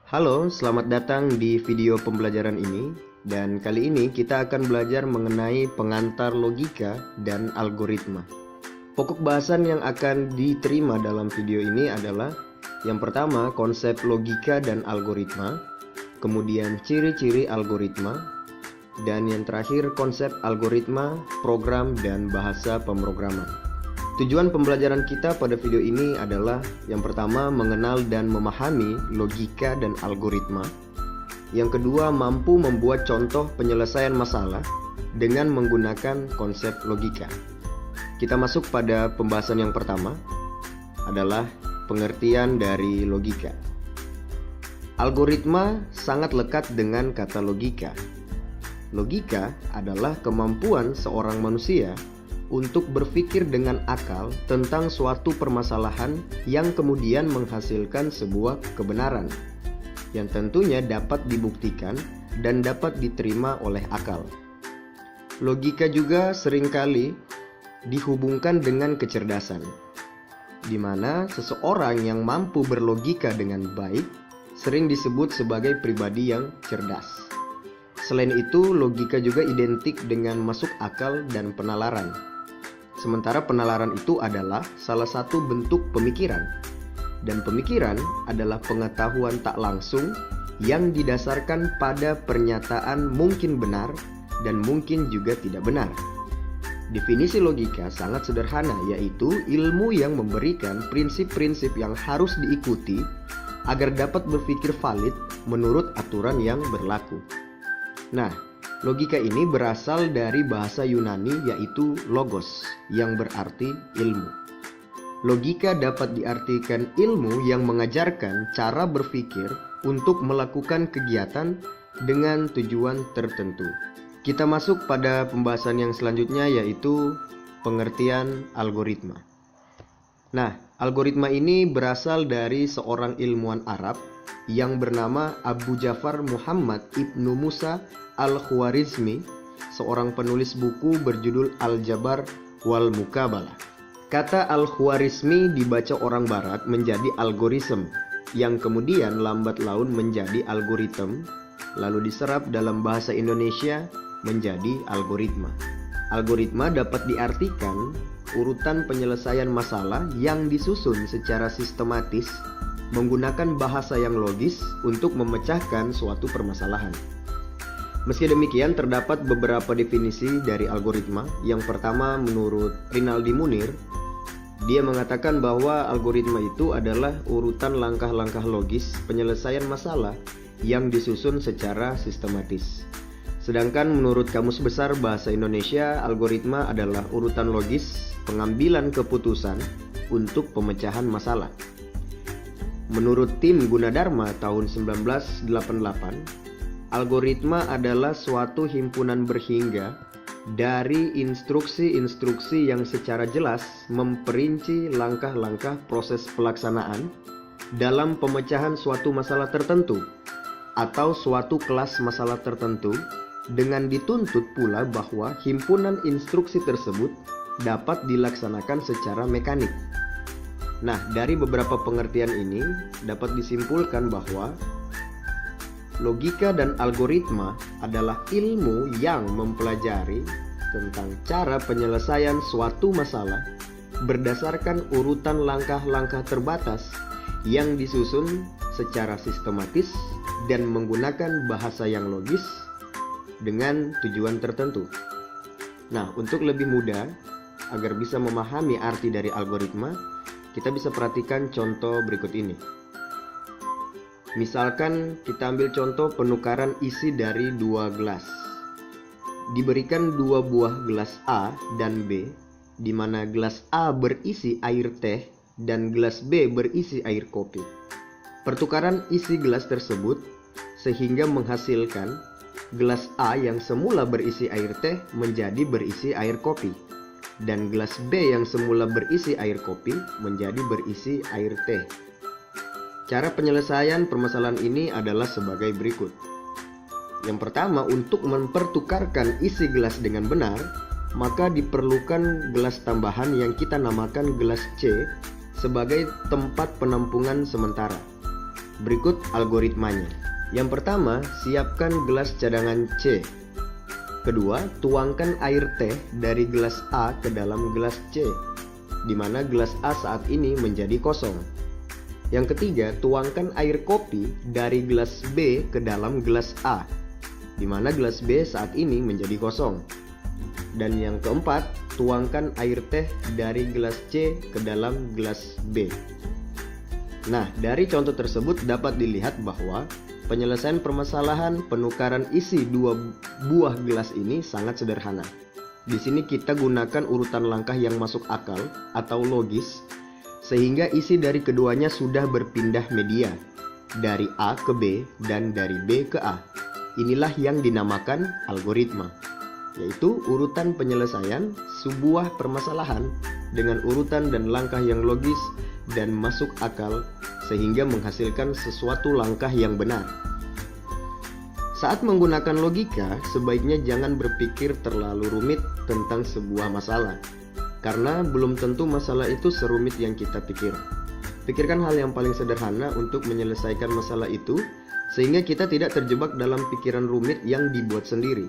Halo, selamat datang di video pembelajaran ini. Dan kali ini kita akan belajar mengenai pengantar logika dan algoritma. Pokok bahasan yang akan diterima dalam video ini adalah yang pertama, konsep logika dan algoritma, kemudian ciri-ciri algoritma, dan yang terakhir konsep algoritma, program, dan bahasa pemrograman. Tujuan pembelajaran kita pada video ini adalah yang pertama, mengenal dan memahami logika dan algoritma. Yang kedua, mampu membuat contoh penyelesaian masalah dengan menggunakan konsep logika. Kita masuk pada pembahasan yang pertama, adalah pengertian dari logika. Algoritma sangat lekat dengan kata logika. Logika adalah kemampuan seorang manusia untuk berpikir dengan akal tentang suatu permasalahan yang kemudian menghasilkan sebuah kebenaran yang tentunya dapat dibuktikan dan dapat diterima oleh akal. Logika juga seringkali dihubungkan dengan kecerdasan, di mana seseorang yang mampu berlogika dengan baik sering disebut sebagai pribadi yang cerdas. Selain itu, logika juga identik dengan masuk akal dan penalaran. Sementara penalaran itu adalah salah satu bentuk pemikiran. Dan pemikiran adalah pengetahuan tak langsung yang didasarkan pada pernyataan mungkin benar dan mungkin juga tidak benar. Definisi logika sangat sederhana, yaitu ilmu yang memberikan prinsip-prinsip yang harus diikuti agar dapat berpikir valid menurut aturan yang berlaku. Nah, logika ini berasal dari bahasa Yunani yaitu logos, yang berarti ilmu. Logika dapat diartikan ilmu yang mengajarkan cara berpikir untuk melakukan kegiatan dengan tujuan tertentu. Kita masuk pada pembahasan yang selanjutnya yaitu pengertian algoritma. Nah, algoritma ini berasal dari seorang ilmuwan Arab yang bernama Abu Ja'far Muhammad Ibnu Musa Al-Khwarizmi, seorang penulis buku berjudul Al-Jabar wal Mukabalah. Kata Al-Khwarizmi dibaca orang barat menjadi algoritm, yang kemudian lambat laun menjadi algoritem, lalu diserap dalam bahasa Indonesia menjadi algoritma. Algoritma dapat diartikan urutan penyelesaian masalah yang disusun secara sistematis menggunakan bahasa yang logis untuk memecahkan suatu permasalahan. Meski demikian, terdapat beberapa definisi dari algoritma. Yang pertama, menurut Rinaldi Munir, dia mengatakan bahwa algoritma itu adalah urutan langkah-langkah logis penyelesaian masalah yang disusun secara sistematis. Sedangkan menurut Kamus Besar Bahasa Indonesia, algoritma adalah urutan logis pengambilan keputusan untuk pemecahan masalah. Menurut tim Gunadarma tahun 1988, algoritma adalah suatu himpunan berhingga dari instruksi-instruksi yang secara jelas memperinci langkah-langkah proses pelaksanaan dalam pemecahan suatu masalah tertentu atau suatu kelas masalah tertentu, dengan dituntut pula bahwa himpunan instruksi tersebut dapat dilaksanakan secara mekanik. Nah, dari beberapa pengertian ini dapat disimpulkan bahwa logika dan algoritma adalah ilmu yang mempelajari tentang cara penyelesaian suatu masalah berdasarkan urutan langkah-langkah terbatas yang disusun secara sistematis dan menggunakan bahasa yang logis dengan tujuan tertentu. Nah, untuk lebih mudah agar bisa memahami arti dari algoritma, kita bisa perhatikan contoh berikut ini. Misalkan kita ambil contoh penukaran isi dari dua gelas. Diberikan dua buah gelas A dan B, di mana gelas A berisi air teh dan gelas B berisi air kopi. Pertukaran isi gelas tersebut sehingga menghasilkan gelas A yang semula berisi air teh menjadi berisi air kopi, dan gelas B yang semula berisi air kopi menjadi berisi air teh. Cara penyelesaian permasalahan ini adalah sebagai berikut. Yang pertama, untuk mempertukarkan isi gelas dengan benar, maka diperlukan gelas tambahan yang kita namakan gelas C sebagai tempat penampungan sementara. Berikut algoritmanya. Yang pertama, siapkan gelas cadangan C. Kedua, tuangkan air teh dari gelas A ke dalam gelas C, di mana gelas A saat ini menjadi kosong. Yang ketiga, tuangkan air kopi dari gelas B ke dalam gelas A, di mana gelas B saat ini menjadi kosong. Dan yang keempat, tuangkan air teh dari gelas C ke dalam gelas B. Nah, dari contoh tersebut dapat dilihat bahwa penyelesaian permasalahan penukaran isi dua buah gelas ini sangat sederhana. Di sini kita gunakan urutan langkah yang masuk akal atau logis, sehingga isi dari keduanya sudah berpindah media dari A ke B dan dari B ke A. Inilah yang dinamakan algoritma, yaitu urutan penyelesaian sebuah permasalahan dengan urutan dan langkah yang logis dan masuk akal, sehingga menghasilkan sesuatu langkah yang benar. Saat menggunakan logika, sebaiknya jangan berpikir terlalu rumit tentang sebuah masalah, karena belum tentu masalah itu serumit yang kita pikir. Pikirkan hal yang paling sederhana untuk menyelesaikan masalah itu, sehingga kita tidak terjebak dalam pikiran rumit yang dibuat sendiri.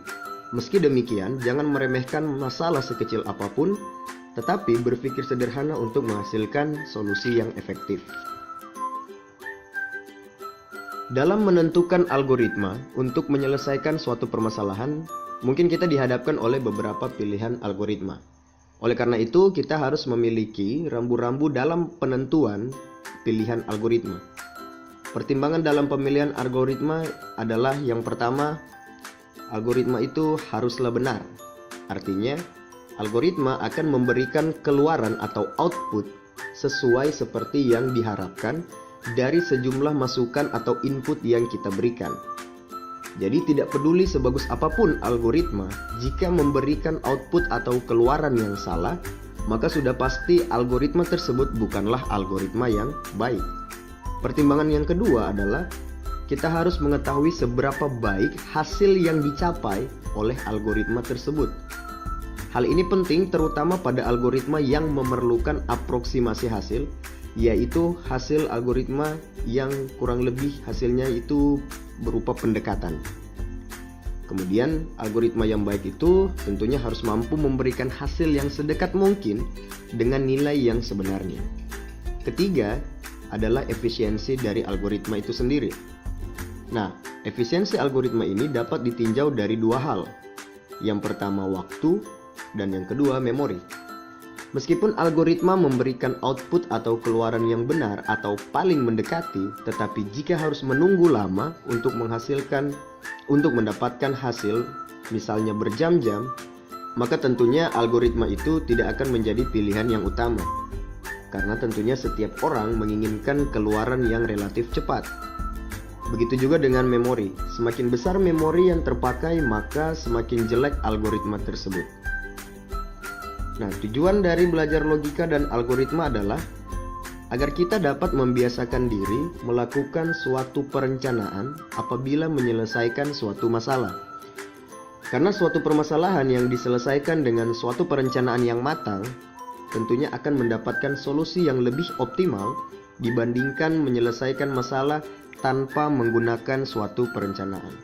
Meski demikian, jangan meremehkan masalah sekecil apapun, tetapi berpikir sederhana untuk menghasilkan solusi yang efektif. Dalam menentukan algoritma untuk menyelesaikan suatu permasalahan, mungkin kita dihadapkan oleh beberapa pilihan algoritma. Oleh karena itu, kita harus memiliki rambu-rambu dalam penentuan pilihan algoritma. Pertimbangan dalam pemilihan algoritma adalah yang pertama, algoritma itu haruslah benar. Artinya, algoritma akan memberikan keluaran atau output sesuai seperti yang diharapkan dari sejumlah masukan atau input yang kita berikan. Jadi tidak peduli sebagus apapun algoritma, jika memberikan output atau keluaran yang salah, maka sudah pasti algoritma tersebut bukanlah algoritma yang baik. Pertimbangan yang kedua adalah kita harus mengetahui seberapa baik hasil yang dicapai oleh algoritma tersebut. Hal ini penting terutama pada algoritma yang memerlukan aproksimasi hasil, yaitu hasil algoritma yang kurang lebih hasilnya itu berupa pendekatan. Kemudian algoritma yang baik itu tentunya harus mampu memberikan hasil yang sedekat mungkin dengan nilai yang sebenarnya. Ketiga adalah efisiensi dari algoritma itu sendiri. Nah, efisiensi algoritma ini dapat ditinjau dari dua hal. Yang pertama waktu, dan yang kedua memori. Meskipun algoritma memberikan output atau keluaran yang benar atau paling mendekati, tetapi jika harus menunggu lama untuk mendapatkan hasil, misalnya berjam-jam, maka tentunya algoritma itu tidak akan menjadi pilihan yang utama. Karena tentunya setiap orang menginginkan keluaran yang relatif cepat. Begitu juga dengan memori. Semakin besar memori yang terpakai, maka semakin jelek algoritma tersebut. Nah, tujuan dari belajar logika dan algoritma adalah agar kita dapat membiasakan diri melakukan suatu perencanaan apabila menyelesaikan suatu masalah. Karena suatu permasalahan yang diselesaikan dengan suatu perencanaan yang matang, tentunya akan mendapatkan solusi yang lebih optimal dibandingkan menyelesaikan masalah tanpa menggunakan suatu perencanaan.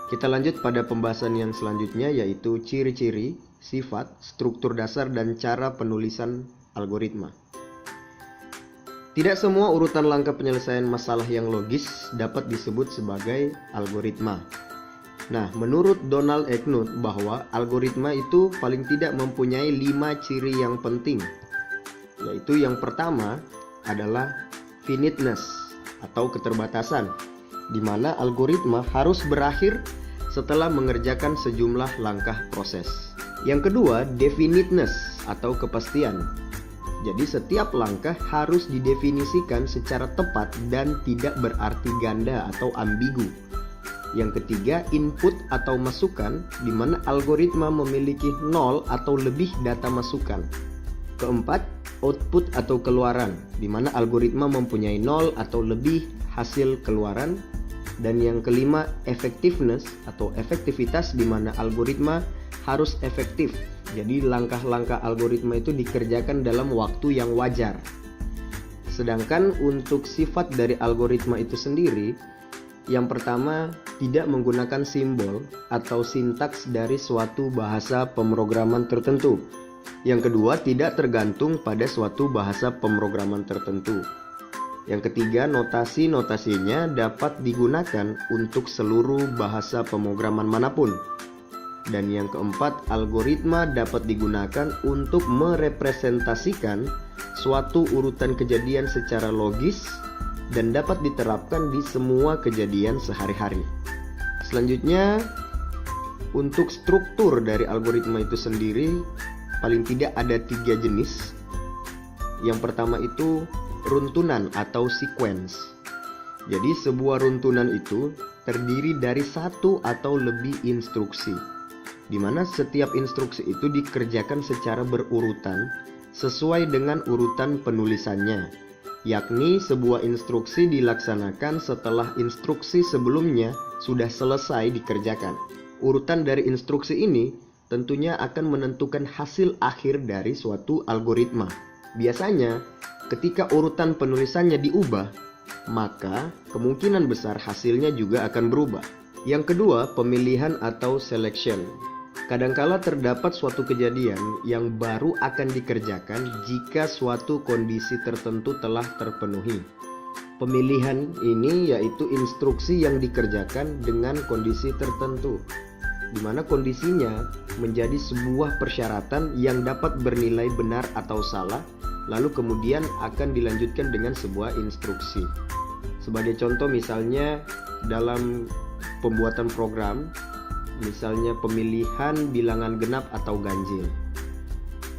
Kita lanjut pada pembahasan yang selanjutnya, yaitu ciri-ciri, sifat, struktur dasar, dan cara penulisan algoritma. Tidak semua urutan langkah penyelesaian masalah yang logis dapat disebut sebagai algoritma. Nah, menurut Donald Knuth bahwa algoritma itu paling tidak mempunyai 5 ciri yang penting, yaitu yang pertama adalah finiteness atau keterbatasan, di mana algoritma harus berakhir setelah mengerjakan sejumlah langkah proses. Yang kedua, definiteness atau kepastian. Jadi setiap langkah harus didefinisikan secara tepat dan tidak berarti ganda atau ambigu. Yang ketiga, input atau masukan, di mana algoritma memiliki 0 atau lebih data masukan. Keempat, output atau keluaran, di mana algoritma mempunyai 0 atau lebih hasil keluaran. Dan yang kelima, effectiveness atau efektivitas, di mana algoritma harus efektif. Jadi langkah-langkah algoritma itu dikerjakan dalam waktu yang wajar. Sedangkan untuk sifat dari algoritma itu sendiri, yang pertama tidak menggunakan simbol atau sintaks dari suatu bahasa pemrograman tertentu. Yang kedua, tidak tergantung pada suatu bahasa pemrograman tertentu. Yang ketiga, notasi-notasinya dapat digunakan untuk seluruh bahasa pemrograman manapun. Dan yang keempat, algoritma dapat digunakan untuk merepresentasikan suatu urutan kejadian secara logis dan dapat diterapkan di semua kejadian sehari-hari. Selanjutnya, untuk struktur dari algoritma itu sendiri, paling tidak ada 3 jenis. Yang pertama itu runtunan atau sequence. Jadi sebuah runtunan itu terdiri dari 1 atau lebih instruksi, di mana setiap instruksi itu dikerjakan secara berurutan sesuai dengan urutan penulisannya, yakni sebuah instruksi dilaksanakan setelah instruksi sebelumnya sudah selesai dikerjakan. Urutan dari instruksi ini tentunya akan menentukan hasil akhir dari suatu algoritma. Biasanya, ketika urutan penulisannya diubah, maka kemungkinan besar hasilnya juga akan berubah. Yang kedua, pemilihan atau selection. Kadangkala terdapat suatu kejadian yang baru akan dikerjakan jika suatu kondisi tertentu telah terpenuhi. Pemilihan ini yaitu instruksi yang dikerjakan dengan kondisi tertentu, di mana kondisinya menjadi sebuah persyaratan yang dapat bernilai benar atau salah, lalu kemudian akan dilanjutkan dengan sebuah instruksi. Sebagai contoh misalnya dalam pembuatan program, misalnya pemilihan bilangan genap atau ganjil.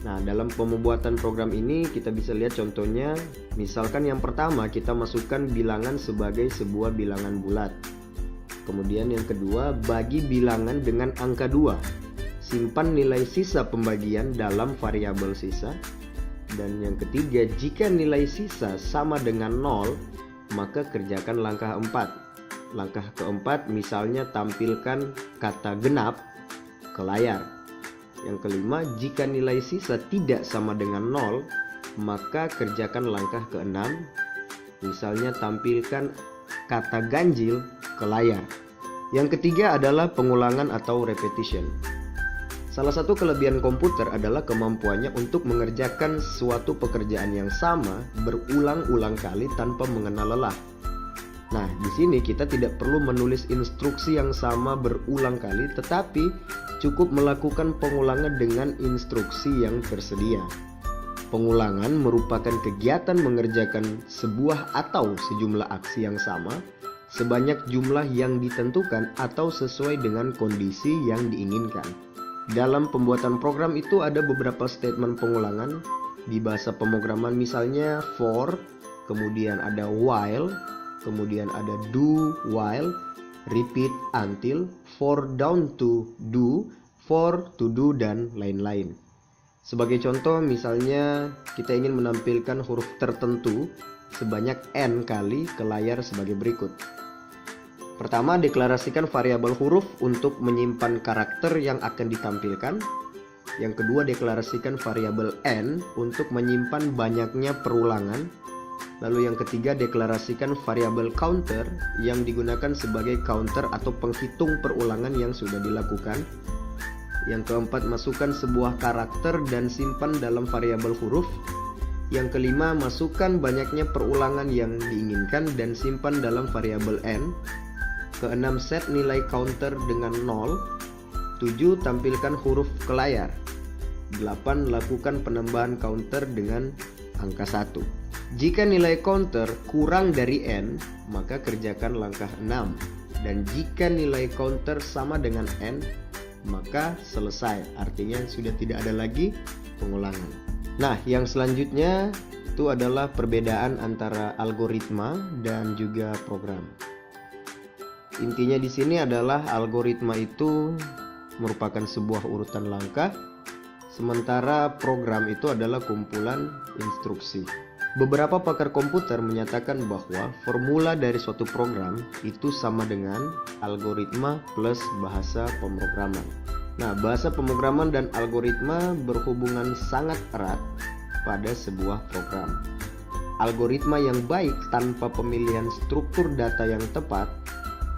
Nah, dalam pembuatan program ini kita bisa lihat contohnya, misalkan yang pertama kita masukkan bilangan sebagai sebuah bilangan bulat. Kemudian yang kedua, bagi bilangan dengan angka 2. Simpan nilai sisa pembagian dalam variabel sisa. Dan yang ketiga, jika nilai sisa sama dengan 0, maka kerjakan langkah 4. Langkah keempat, misalnya tampilkan kata genap ke layar. Yang kelima, jika nilai sisa tidak sama dengan 0, maka kerjakan langkah keenam, misalnya tampilkan kata ganjil ke layar. Yang ketiga adalah pengulangan atau repetition. Salah satu kelebihan komputer adalah kemampuannya untuk mengerjakan suatu pekerjaan yang sama berulang-ulang kali tanpa mengenal lelah. Nah, di sini kita tidak perlu menulis instruksi yang sama berulang kali, tetapi cukup melakukan pengulangan dengan instruksi yang tersedia. Pengulangan merupakan kegiatan mengerjakan sebuah atau sejumlah aksi yang sama, sebanyak jumlah yang ditentukan atau sesuai dengan kondisi yang diinginkan. Dalam pembuatan program itu ada beberapa statement pengulangan di bahasa pemrograman, misalnya for, kemudian ada while, kemudian ada do while, repeat until, for down to do, for to do, dan lain-lain. Sebagai contoh, misalnya kita ingin menampilkan huruf tertentu sebanyak n kali ke layar sebagai berikut. Pertama, deklarasikan variabel huruf untuk menyimpan karakter yang akan ditampilkan. Yang kedua, deklarasikan variabel n untuk menyimpan banyaknya perulangan. Lalu yang ketiga, deklarasikan variabel counter yang digunakan sebagai counter atau penghitung perulangan yang sudah dilakukan. Yang keempat, masukkan sebuah karakter dan simpan dalam variabel huruf. Yang kelima, masukkan banyaknya perulangan yang diinginkan dan simpan dalam variabel n. Keenam, set nilai counter dengan 0. 7, tampilkan huruf ke layar. 8, lakukan penambahan counter dengan angka 1. Jika nilai counter kurang dari n, maka kerjakan langkah 6. Dan jika nilai counter sama dengan n, maka selesai. Artinya sudah tidak ada lagi pengulangan. Nah, yang selanjutnya itu adalah perbedaan antara algoritma dan juga program. Intinya di sini adalah algoritma itu merupakan sebuah urutan langkah, sementara program itu adalah kumpulan instruksi. Beberapa pakar komputer menyatakan bahwa formula dari suatu program itu sama dengan algoritma plus bahasa pemrograman. Nah, bahasa pemrograman dan algoritma berhubungan sangat erat pada sebuah program. algoritma yang baik tanpa pemilihan struktur data yang tepat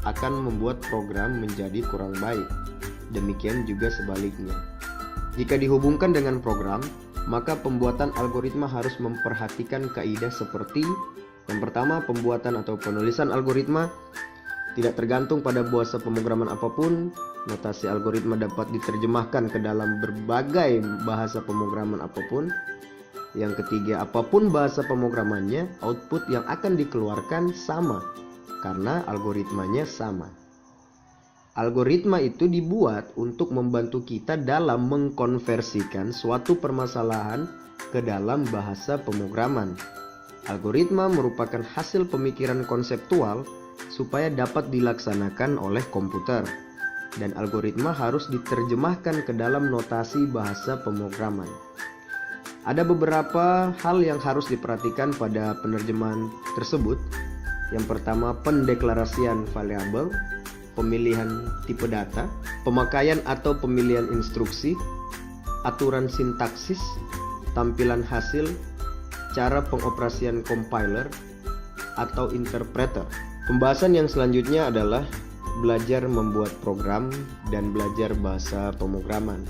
akan membuat program menjadi kurang baik. Demikian juga sebaliknya. Jika dihubungkan dengan program, maka pembuatan algoritma harus memperhatikan kaidah seperti yang pertama, pembuatan atau penulisan algoritma tidak tergantung pada bahasa pemrograman apapun. Notasi algoritma dapat diterjemahkan ke dalam berbagai bahasa pemrograman apapun. Yang ketiga, apapun bahasa pemrogramannya, output yang akan dikeluarkan sama karena algoritmanya sama. Algoritma itu dibuat untuk membantu kita dalam mengkonversikan suatu permasalahan ke dalam bahasa pemrograman. Algoritma merupakan hasil pemikiran konseptual supaya dapat dilaksanakan oleh komputer, dan algoritma harus diterjemahkan ke dalam notasi bahasa pemrograman. Ada beberapa hal yang harus diperhatikan pada penerjemahan tersebut. Yang pertama, pendeklarasian variabel, pemilihan tipe data, pemakaian atau pemilihan instruksi, aturan sintaksis, tampilan hasil, cara pengoperasian compiler atau interpreter. Pembahasan yang selanjutnya adalah belajar membuat program dan belajar bahasa pemrograman.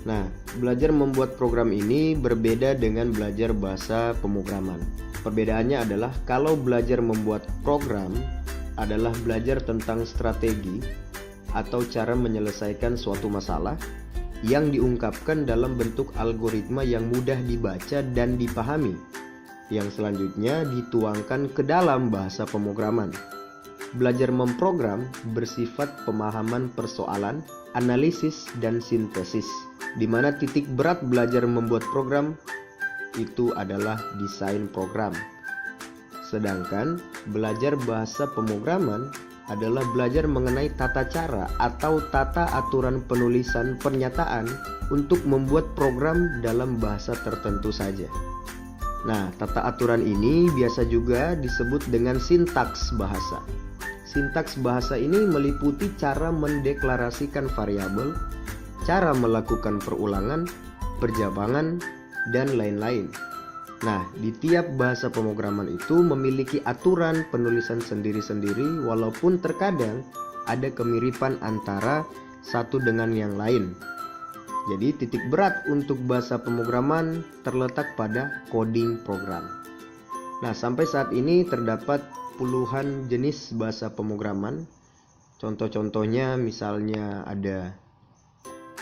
Nah, belajar membuat program ini berbeda dengan belajar bahasa pemrograman. Perbedaannya adalah kalau belajar membuat program adalah belajar tentang strategi atau cara menyelesaikan suatu masalah yang diungkapkan dalam bentuk algoritma yang mudah dibaca dan dipahami, yang selanjutnya dituangkan ke dalam bahasa pemrograman. Belajar memprogram bersifat pemahaman persoalan, analisis, dan sintesis, di mana titik berat belajar membuat program itu adalah desain program. Sedangkan belajar bahasa pemrograman adalah belajar mengenai tata cara atau tata aturan penulisan pernyataan untuk membuat program dalam bahasa tertentu saja. Nah, tata aturan ini biasa juga disebut dengan sintaks bahasa. Sintaks bahasa ini meliputi cara mendeklarasikan variabel, cara melakukan perulangan, perjabangan, dan lain-lain. Nah, di tiap bahasa pemrograman itu memiliki aturan penulisan sendiri-sendiri, walaupun terkadang ada kemiripan antara satu dengan yang lain. Jadi titik berat untuk bahasa pemrograman terletak pada coding program. Nah, sampai saat ini terdapat puluhan jenis bahasa pemrograman. Contoh-contohnya misalnya ada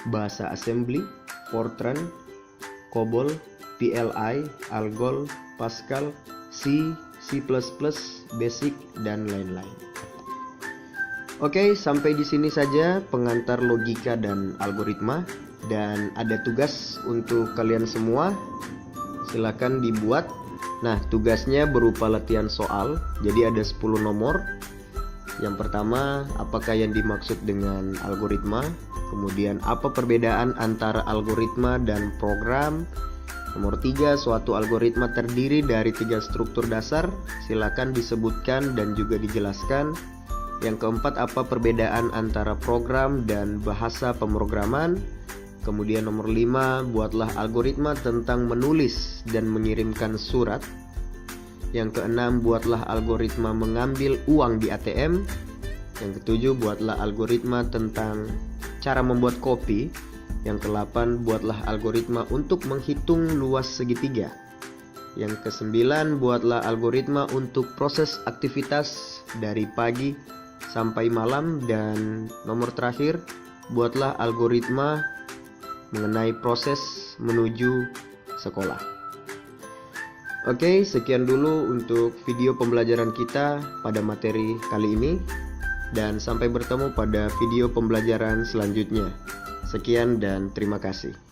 bahasa assembly, Fortran, COBOL, PLI, ALGOL, Pascal, C, C++, Basic, dan lain-lain. Oke, sampai di sini saja pengantar logika dan algoritma. Dan ada tugas untuk kalian semua, silakan dibuat. Nah, tugasnya berupa latihan soal, jadi ada 10 nomor. Yang pertama, apakah yang dimaksud dengan algoritma? Kemudian, apa perbedaan antara algoritma dan program? Nomor 3, suatu algoritma terdiri dari 3 struktur dasar, silakan disebutkan dan juga dijelaskan. Yang keempat, apa perbedaan antara program dan bahasa pemrograman? Kemudian nomor 5, buatlah algoritma tentang menulis dan mengirimkan surat. Yang keenam, buatlah algoritma mengambil uang di ATM. Yang ketujuh, buatlah algoritma tentang cara membuat kopi. Yang ke-8, buatlah algoritma untuk menghitung luas segitiga. Yang ke-9, buatlah algoritma untuk proses aktivitas dari pagi sampai malam. Dan nomor terakhir, buatlah algoritma mengenai proses menuju sekolah. Oke, sekian dulu untuk video pembelajaran kita pada materi kali ini, dan sampai bertemu pada video pembelajaran selanjutnya. Sekian dan terima kasih.